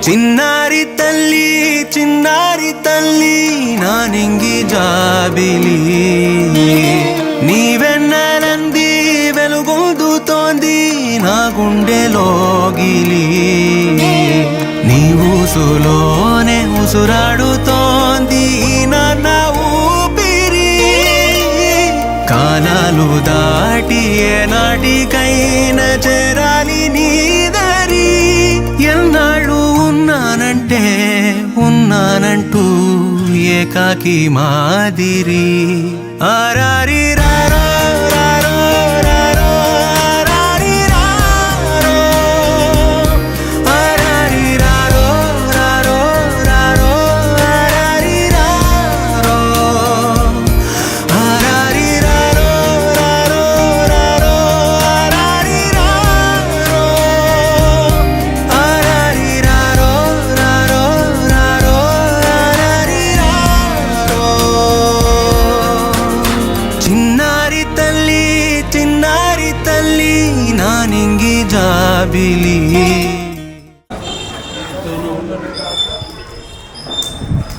చిన్నారి తల్లి నా నింగి జాబిలి నీవెన్నెలంది వెలుగొందుతోంది నా గుండెలోగిలి నీ ఊసులోనే ఉసురాడుతోంది నాన్న ఊపిరి కాలాలు దాటి ఏనాటికైనా చేరాలి నీ దరి ఎన్నాళ్ళు ఉన్నానంటూ ఏకాకి మాదిరి ఆరారి రారో రారో రారో ఆరారి రారో ఆరారి రారో రారో రారో ఆరారి రారో ఆరారి రారో రారో రారో ఆరారి రారో ఆరారి రారో రారో రారో ఆరారి రారో చిన్నారి తల్లి నా నింగి జాబిలి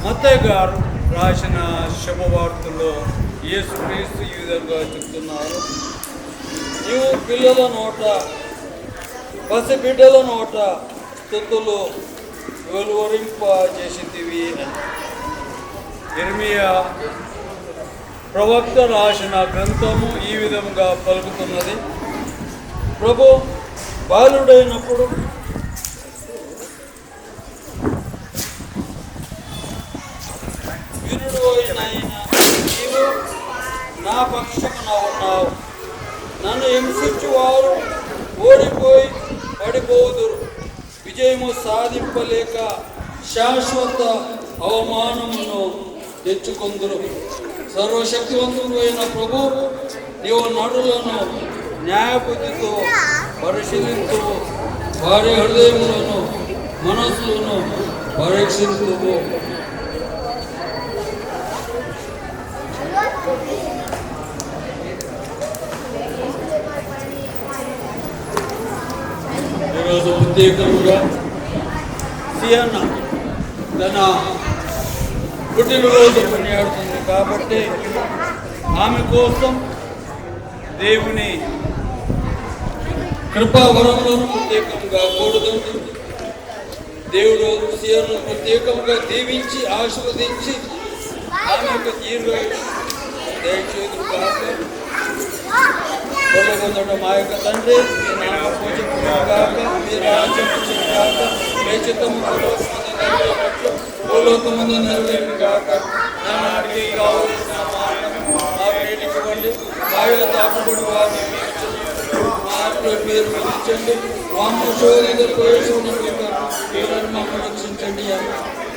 మత్తయి గారు రాసిన శుభవార్తల్లో యేసుక్రీస్తు ఈ విధంగా చెప్తున్నారు. నీవు పిల్లల నోట పసిబిడ్డల నోట స్తుతులు వెలువరింపజేసితివి అని యిర్మీయా ప్రవక్త రాసిన గ్రంథము ఈ విధంగా పలుకుతున్నది. ప్రభు బాలుడైనప్పుడు వీరుడు అయిన నీవు నా పక్షమున ఉన్నావు. నన్ను హింసించు వారు ఓడిపోయి పడిపోదురు, విజయము సాధింపలేక శాశ్వత అవమానమును తెచ్చుకొందురు. సర్వశక్తివంతుడు అయిన ప్రభు, నీవు నరులను న్యాయబుద్ధితో పరిశీలిస్తూ వారి హృదయములను మనస్సులను పరీక్షించుతూ ఈరోజు ప్రత్యేకంగా సియానా తన పుట్టినరోజు కొనియాడుతుంది కాబట్టి ఆమె కోసం దేవుని కృపావరములను ప్రత్యేకంగా కోరుతుంది. దేవుడు సియాను ప్రత్యేకంగా దీవించి ఆశీర్వదించి ఆమె యొక్క దీర్ఘాయుష్ దయచేదు కాక. పొందడం మా యొక్క తండ్రి, మీ నామ పూజించుగాక, మీ రాజ్యం కాక, మీ చిత్తము భూలోకమందు నెరవేరును గాక. నానాటికి కావలసిన మా వేడికివ్వండి, మాయలు తాపబడి వారిని మీరు విధించండి, వామోషోదీలను మమ్మల్ని రక్షించండి అని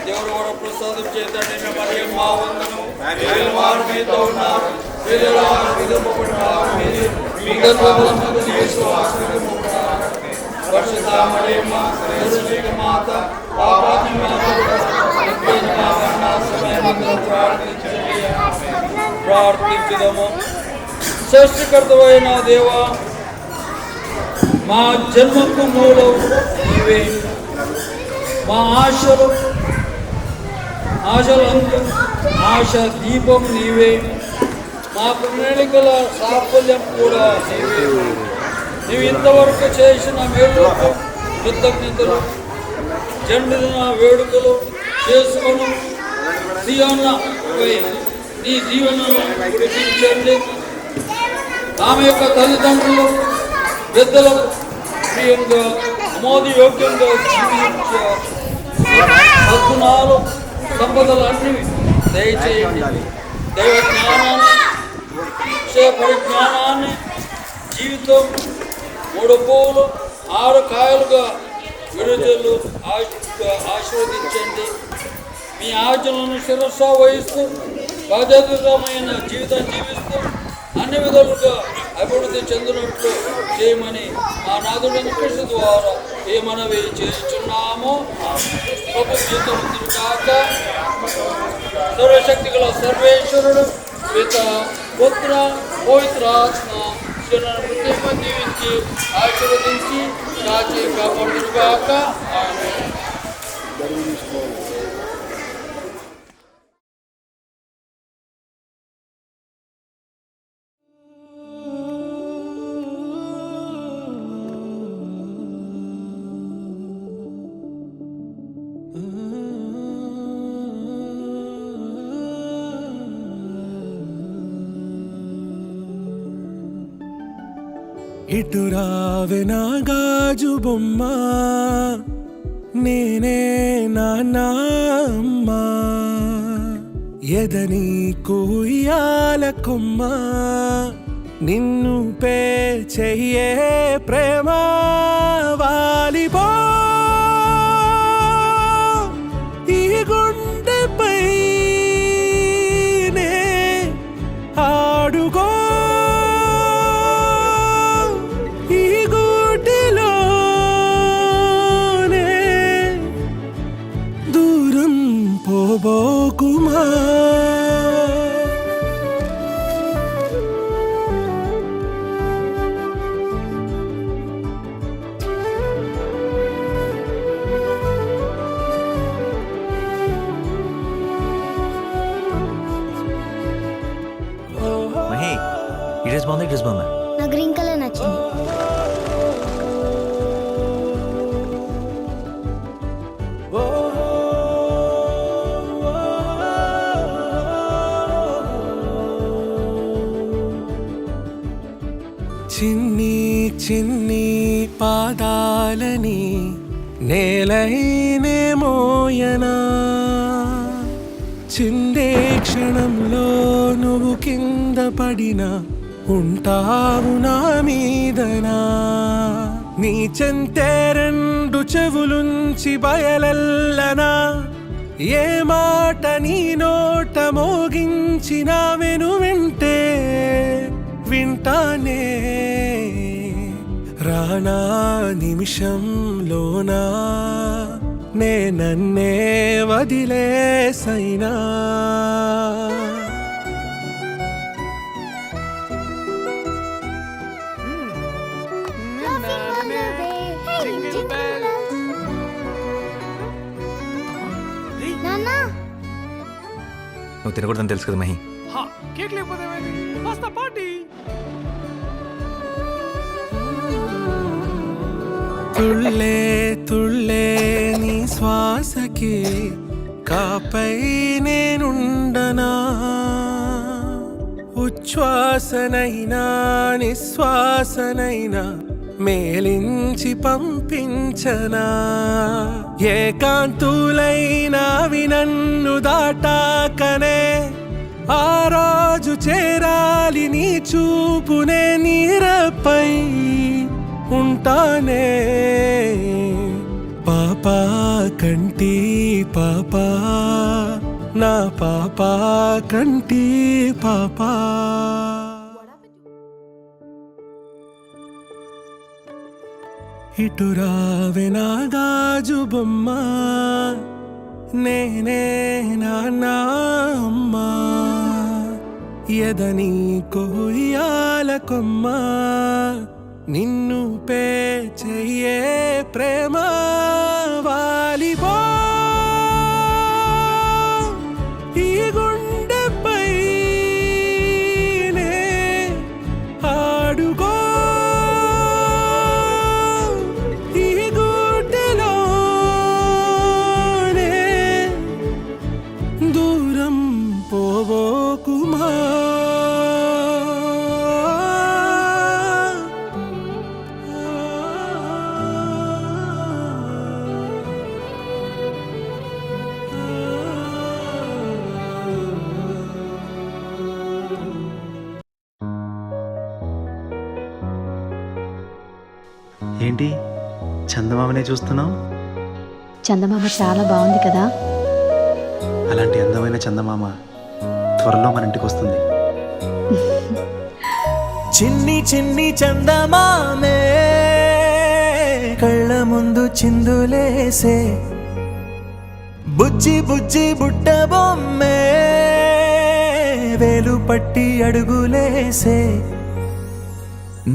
దేవుడు కూడా ప్రసాదం చేతండి. మరియు మా వందను వారు మీతో ఉన్నారు, ప్రార్థించుదాము. సృష్టికర్తవైన దేవా, మా జన్మకు మూలం నీవే, మా ఆశలంతా ఆశ దీపం నీవే, మా ప్రణాళికల సాఫల్యం కూడా నీవే. నీవు ఇంతవరకు చేసిన మేలుకు కృతజ్ఞతలు జండున వేడుకలు చేసుకుని సియోనుపై నీ దీవెనను కురిపించండి. ఆమె యొక్క తల్లిదండ్రులు పెద్దలకు ప్రియంగా ఆమోదయోగ్యంగా జీవించే సద్గుణాలు సంపదలు అన్ని దయచేయండి. దైవ జ్ఞానాన్ని, పరిజ్ఞానాన్ని, జీవితం 3 పువ్వులు 6 కాయలుగా విడుదలు ఆశీర్వదించండి. మీ ఆజ్ఞలను శిరస్సు వహిస్తూ బాధ్యతమైన జీవితం జీవిస్తూ అన్ని విధాలుగా అభివృద్ధి చెందినట్లు చేయమని మా నాథుడైన కృష్ణ ద్వారా ఏ మనవి చేస్తున్నామో ప్రభు జీవితముందును కాక. సర్వశక్తి గల సర్వేశ్వరుడు పిత పుత్ర పవిత్రాత్మ ప్రత్యేక దీవించి ఆశీర్వదించి కాచి కాపాడును కాక. ఆమేన్. ఇటు రావే నా గాజు బొమ్మ, నేనే నాన్న అమ్మ, ఎదని కూయాల కొమ్మ, నిన్ను పే చెయ్యే ప్రేమ వాలిపో ఈ గుండెపై నే ఆడుకో ఈ గూటిలోనే దూరం పోబోకుమా. మహి, ఈ డ్రెస్ బాగుంది, ఈ డ్రెస్ బాగుందా? నా గ్రీన్ కలర్ నచ్చింది. చిన్ని చిన్ని పాదాలని నేలైనే మోయనా, చిందే క్షణంలో నువ్వు కింద పడినా ఉంటావు నా మీదనా. నీ చెంతే రెండు చెవులుంచి బయలెల్లనా, ఏ మాట నీ నోట మోగించిన వెను వింటే వింటానే. రానా నిమిషంలోనా నే నన్నే వదిలేసైనా. నాన్న నువ్వు తినకూడదని తెలుసు కదా మహి. కేక్ లేకపోతే పార్టీ. తుళ్ళే తుళ్ళే నీ శ్వాసకి కాపై నేనుండనా, ఉచ్ఛ్వాసనైనా నిశ్వాసనైనా మేలించి పంపించనా. ఏకాంతులైనవి నన్ను దాటాకనే ఆ రోజు చేరాలి నీ చూపునే నీరపై ఉంటానే. పాపా కంటి పాపా నా పాపా కంటి పాపా. ఇటు రావే నా గాజు బొమ్మ, నేనే నాన్న అమ్మ, ఎదని కొయ్యాల కొమ్మ, నిన్ను పే చెయ్యే ప్రేమ వాలిపో ఈ గుండెపై నే ఆడుకో ఈ గూటిలోనే దూరం పోబోకుమా. ఏంటి చందమామనే చూస్తున్నావు? చందమామ చాలా బాగుంది కదా. అలాంటి అందమైన చందమామ త్వరలో మన ఇంటికి వస్తుంది. చిన్ని చిన్ని చందమామే కళ్ళ ముందు చిందులేసే, బుజ్జి బుజ్జి బుట్ట బొమ్మే వేలు పట్టి అడుగులేసే,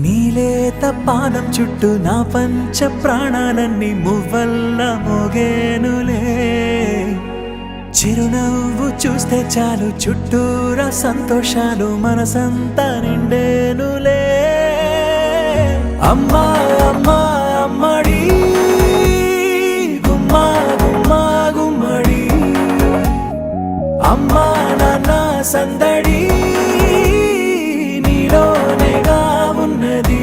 నీలేత పానం చుట్టూ నా పంచ ప్రాణాలన్నీ మువ్వల్ల మోగేనులే. చిరునవ్వు చూస్తే చాలు చుట్టూరా సంతోషాలు మనసంతా నిండేనులే. అమ్మా అమ్మా అమ్మడి గుమ్మా గుమ్మా గుమ్మడి, అమ్మా నాన్న సందడి నీలోనేగా ఉన్నది.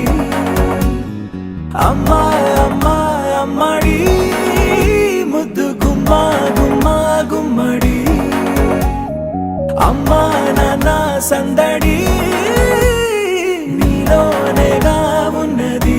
సందడి నీలోనేగా ఉన్నది.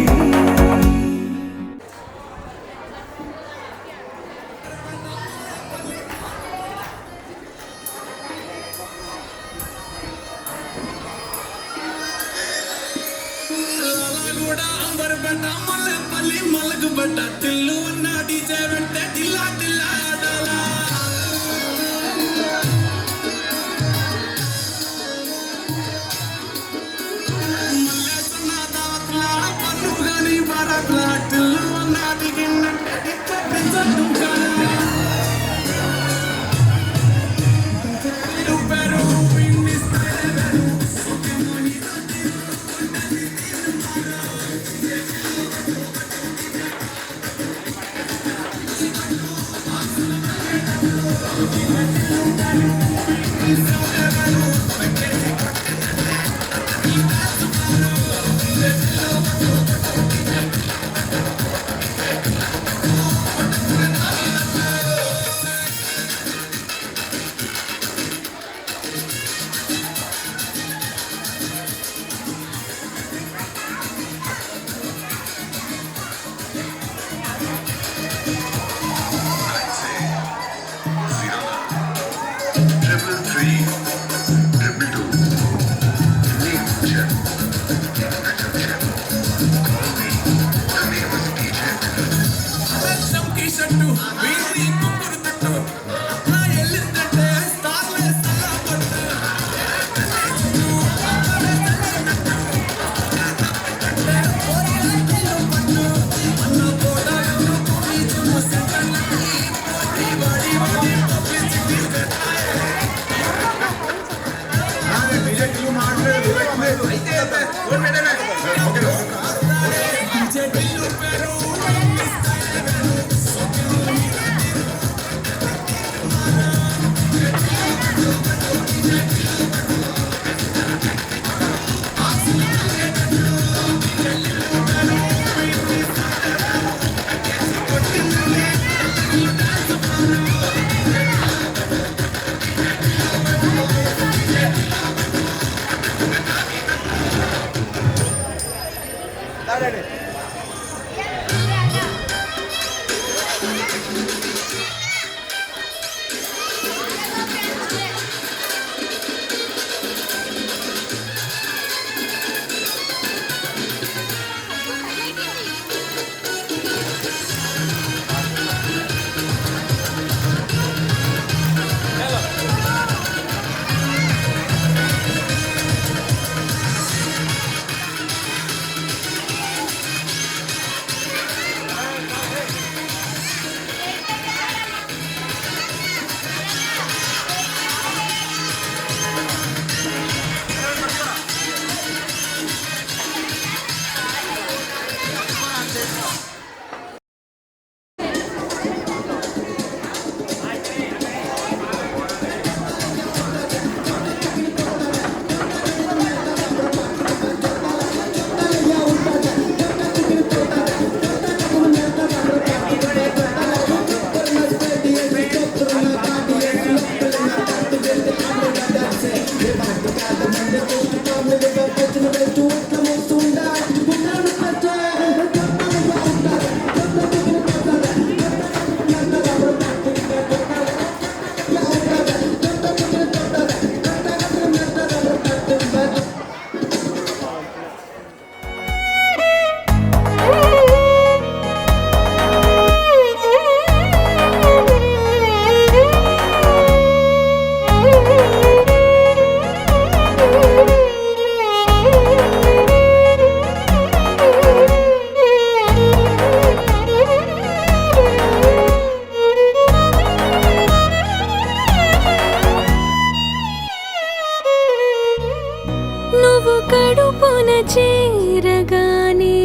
చేరగానే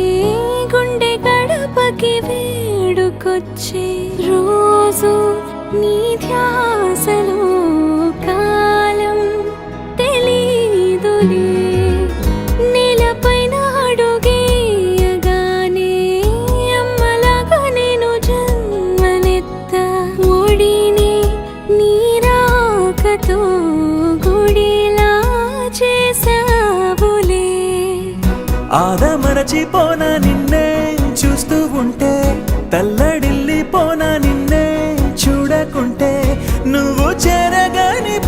గుండె గడపకి వేడుకొచ్చే రోజు నీ ధ్యాసలో కాలం తెలీదులే నేలపైన అడుగేయగానే అమ్మలాగా నేను జన్మనెత్త ఒడిని నీ రాకతో గుడిలా ఆదమరచిపోనా నిన్నే చూస్తూ ఉంటే, తల్లడిల్లిపోనా నిన్నే చూడకుంటే, నువ్వు చేరగాని